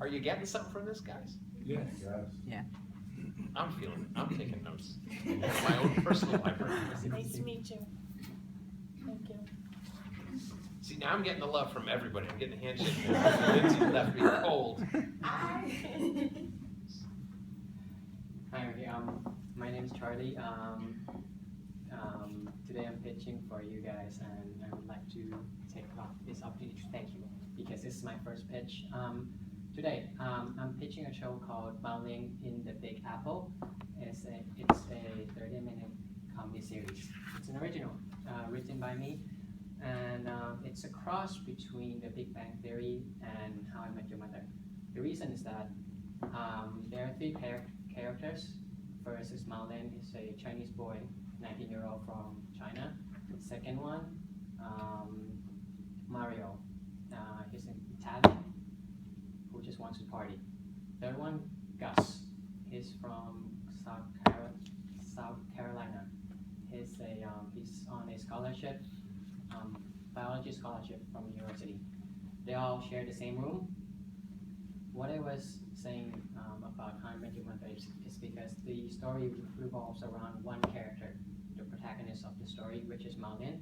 Are you getting something from this, guys? Yes. Yeah. I'm feeling it. I'm taking notes. My own personal library. Nice to meet you. Thank you. See, now I'm getting the love from everybody. I'm getting a handshake now. Lindsay left me cold. Hi. Hi, okay, my name is Charlie. Today I'm pitching for you guys, and I would like to take this opportunity to thank you because this is my first pitch. Today, I'm pitching a show called Bowling in the Big Apple. It's a 30-minute comedy series. It's an original, written by me, and it's a cross between The Big Bang Theory and How I Met Your Mother. The reason is that there are three characters. First is Mao Lin, he's a Chinese boy, 19-year-old from China. Second one, Mario, he's an Italian who just wants to party. Third one, Gus, he's from South Carolina. He's on a scholarship, biology scholarship from university. They all share the same room. What I was saying about How I Met Your Mother is because the story revolves around one character, the protagonist of the story, which is Mao Lin,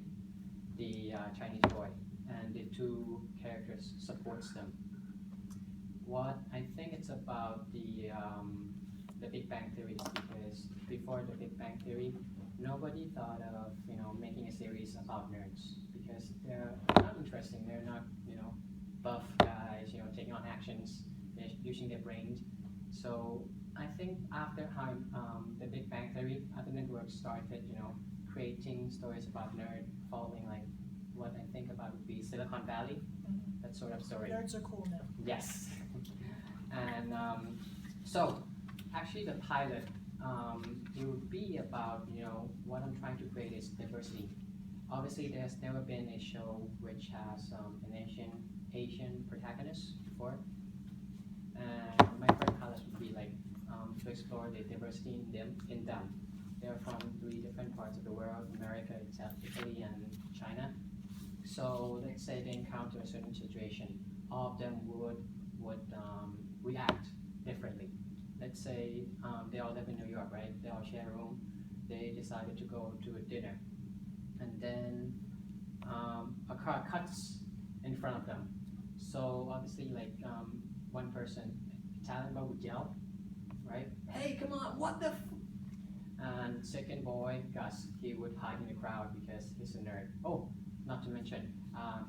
the Chinese boy, and the two characters supports them. What I think it's about the Big Bang Theory is because before the Big Bang Theory, nobody thought of making a series about nerds because they're not interesting. They're not buff guys taking on actions. They're using their brains. So I think after how the Big Bang Theory, other networks started creating stories about nerd, following like what I think about would be Silicon Valley, that sort of story. Nerds are cool now. Yes. And so actually the pilot, it would be about what I'm trying to create is diversity. Obviously there's never been a show which has an Asian protagonist before. And my first pilot would be like to explore the diversity in them. They're from 3 different parts of the world: America, Italy, and China. So let's say they encounter a certain situation, all of them would react differently. Let's say they all live in New York, right? They all share a room. They decided to go to a dinner, and then a car cuts in front of them. So obviously, like one person, Italian boy, would yell, right? Hey, come on, what the f? And second boy, Gus, he would hide in the crowd because he's a nerd. Oh, not to mention,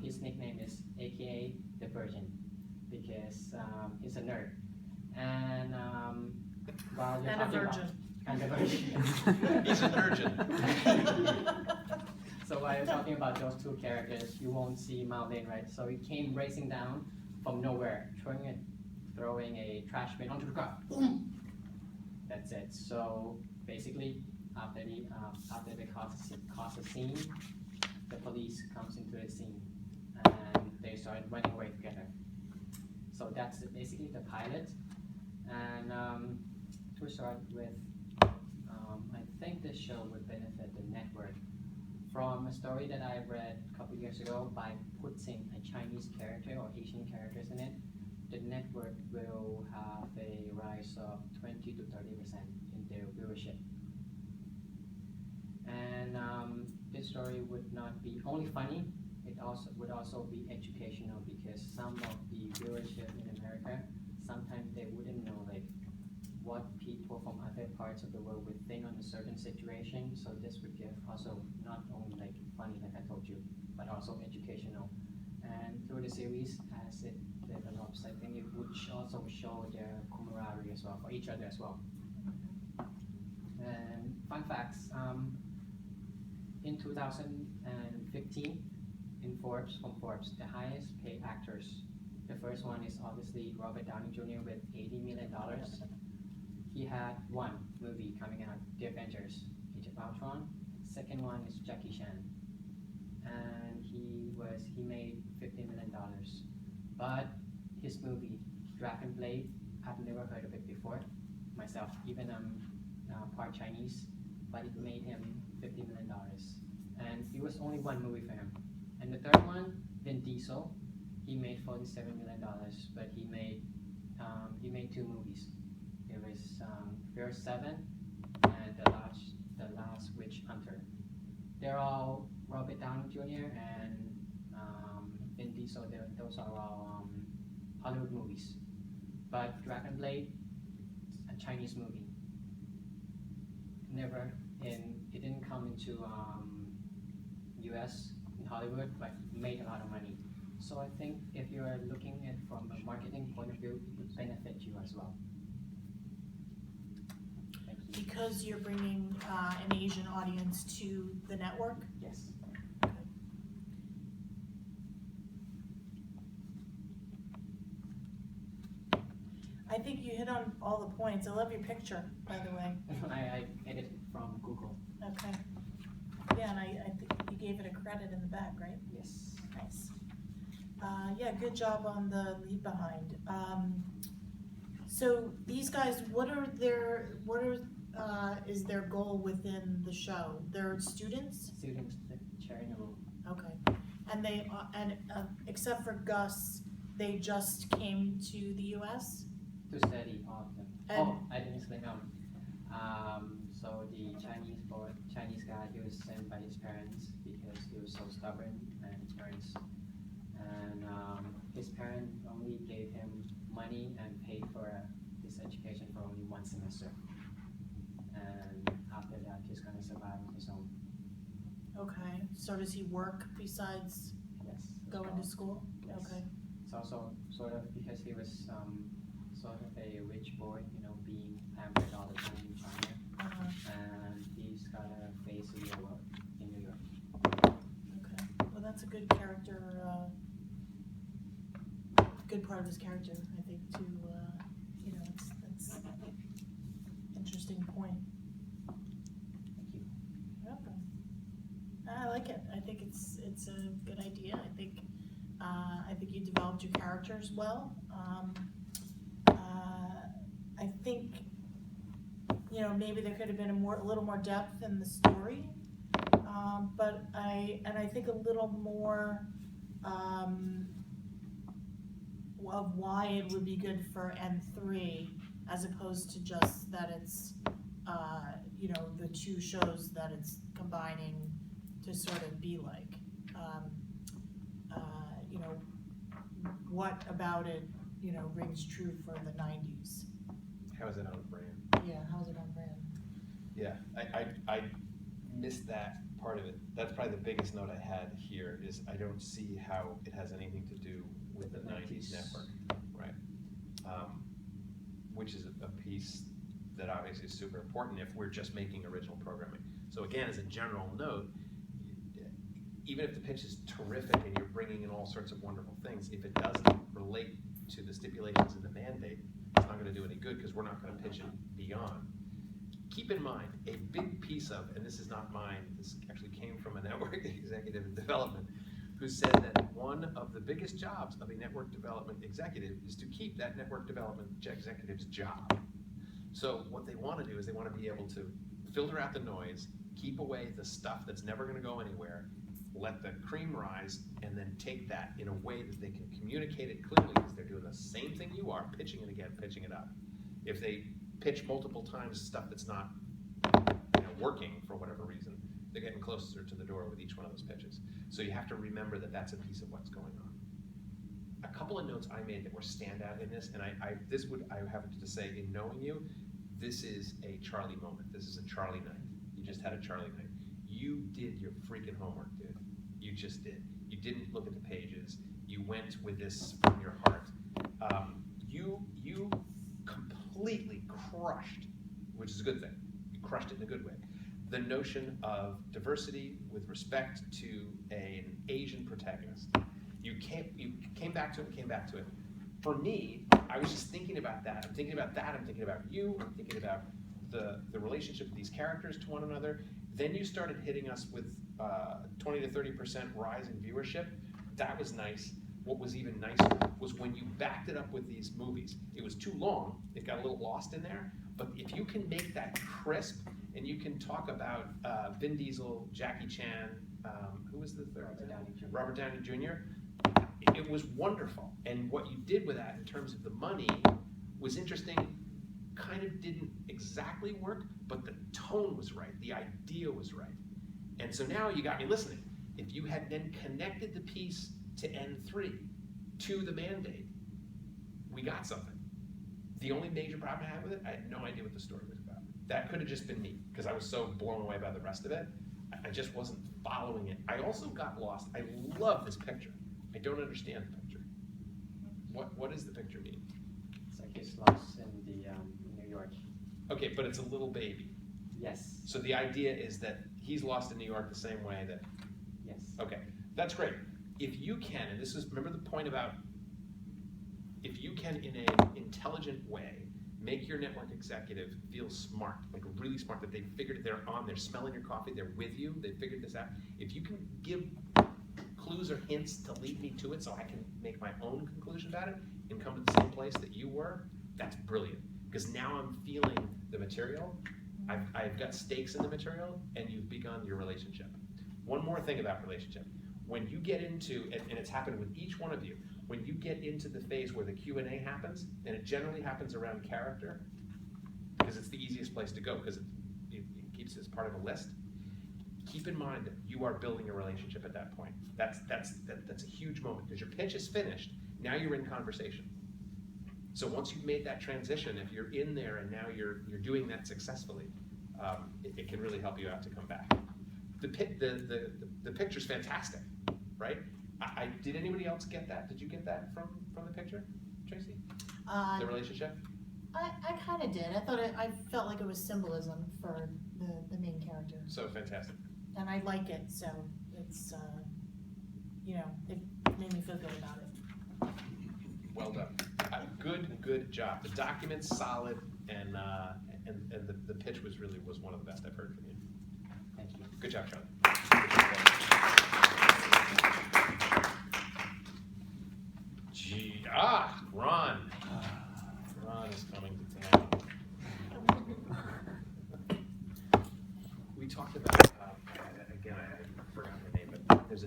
his nickname is AKA the Virgin because he's a nerd. And while you're And a talking virgin. and a virgin. He's a virgin. So while you're talking about those two characters, you won't see Mao Lin, right? So he came racing down from nowhere, throwing a trash bin onto the car. Boom! That's it. So basically, after the cause scene, the police comes into the scene, and they start running away together. So that's basically the pilot. And to start with, I think this show would benefit the network from a story that I read a couple years ago. By putting a Chinese character or Asian characters in it, the network will have a rise of 20 to 30% in their viewership. And this story would not be only funny, it would also be educational because some of the viewership in America, sometimes they wouldn't know like what people from other parts of the world would think on a certain situation. So this would give also not only like funny like I told you, but also educational. And through the series, as it develops, I think it would also show their camaraderie as well, for each other as well. And fun facts, in 2015, in Forbes, the highest paid actors, the first one is obviously Robert Downey Jr. with $80 million. He had one movie coming out, The Avengers, Age of Ultron. Second one is Jackie Chan, and he made $50 million. But his movie, Dragon Blade, I've never heard of it before myself, even part Chinese, but it made him $50 million. And it was only one movie for him. And the third one, Vin Diesel, he made $47 million, but he made he made 2 movies. It was Fear 7 and The Last Witch Hunter. They're all Robert Downey Jr. and Vin Diesel. Those are all Hollywood movies. But Dragon Blade, a Chinese movie. It didn't come into U.S. in Hollywood, but made a lot of money. So I think if you are looking at it from a marketing point of view, it would benefit you as well. Thank you. Because you're bringing an Asian audience to the network? Yes. I think you hit on all the points. I love your picture, by the way. I edited from Google. Okay. Yeah, and I think you gave it a credit in the back, right? Yes. Nice. Yeah, good job on the leave behind. So these guys, is their goal within the show? They're students? Students sharing a room. Okay. And they, except for Gus, they just came to the US? To study, all of them. And- I didn't explain. So the Chinese guy, he was sent by his parents because he was so stubborn, and his parents only gave him money and paid for his education for only 1 semester. And after that, he's gonna survive on his own. Okay, so does he work besides Yes. going to school? Yes. Okay. It's also sort of because he was sort of a rich boy, being pampered all the time in China, and he's gotta face the real world in New York. Okay, well, that's a good character, good part of his character, I think, to, that's interesting point. Thank you. You're welcome. I like it. I think it's a good idea. I think you developed your characters well. I think, maybe there could have been a little more depth in the story. But I think a little more of why it would be good for N3 as opposed to just that it's, the 2 shows that it's combining to sort of be like. What about it, rings true for the 90s? How is it on brand? Yeah, how's it on brand? Yeah, I missed that part of it. That's probably the biggest note I had here is I don't see how it has anything to do with the 90s network, right? Which is a piece that obviously is super important if we're just making original programming. So again, as a general note, even if the pitch is terrific and you're bringing in all sorts of wonderful things, if it doesn't relate to the stipulations in the mandate, it's not going to do any good because we're not going to pitch it beyond. Keep in mind, a big piece of, and this is not mine, this actually came from a network executive in development, who said that one of the biggest jobs of a network development executive is to keep that network development executive's job. So what they want to do is they want to be able to filter out the noise, keep away the stuff that's never going to go anywhere, let the cream rise, and then take that in a way that they can communicate it clearly because they're doing the same thing you are, pitching it again, pitching it up. If they pitch multiple times stuff that's not working for whatever reason, they're getting closer to the door with each one of those pitches. So you have to remember that that's a piece of what's going on. A couple of notes I made that were standout in this, and I have to say, in knowing you, this is a Charlie moment. This is a Charlie night. You just had a Charlie night. You did your freaking homework, dude. You just did. You didn't look at the pages. You went with this from your heart. You completely crushed, which is a good thing. You crushed it in a good way. The notion of diversity with respect to an Asian protagonist. You came back to it. For me, I was just thinking about that. I'm thinking about that. I'm thinking about you. I'm thinking about the relationship of these characters to one another. Then you started hitting us with 20 to 30% rise in viewership. That was nice. What was even nicer was when you backed it up with these movies. It was too long. It got a little lost in there. But if you can make that crisp, and you can talk about Vin Diesel, Jackie Chan, who was the third? Robert Downey Jr. Robert Downey Jr. it was wonderful. And what you did with that in terms of the money was interesting, kind of didn't exactly work, but the tone was right, the idea was right. And so now you got me listening. If you had then connected the piece to N3, to the mandate, we got something. The only major problem I had with it, I had no idea what the story was about. That could have just been me, because I was so blown away by the rest of it. I just wasn't following it. I also got lost. I love this picture. I don't understand the picture. What does the picture mean? It's like he's lost in the New York. Okay, but it's a little baby. Yes. So the idea is that he's lost in New York the same way that, Yes. okay, that's great. If you can, and this is, remember the point about, if you can in an intelligent way, make your network executive feel smart, like really smart, that they figured it, they're smelling your coffee, they're with you, they figured this out. If you can give clues or hints to lead me to it so I can make my own conclusion about it and come to the same place that you were, that's brilliant. Because now I'm feeling the material, I've got stakes in the material, and you've begun your relationship. One more thing about relationship. When you get into, and it's happened with each one of you, when you get into the phase where the Q&A happens, and it generally happens around character, because it's the easiest place to go, because it keeps it as part of a list, keep in mind that you are building a relationship at that point. That's a huge moment, because your pitch is finished, now you're in conversation. So once you've made that transition, if you're in there and now you're doing that successfully, it can really help you out to come back. The picture's fantastic, right? Did anybody else get that? Did you get that from the picture, Tracy? The relationship? I kind of did. I felt like it was symbolism for the main character, So fantastic. and I like it. So it's it made me feel good about it. Well done. Good job. The document's solid, and the pitch was one of the best I've heard from you. Thank you. Good job, Charlie. Good job.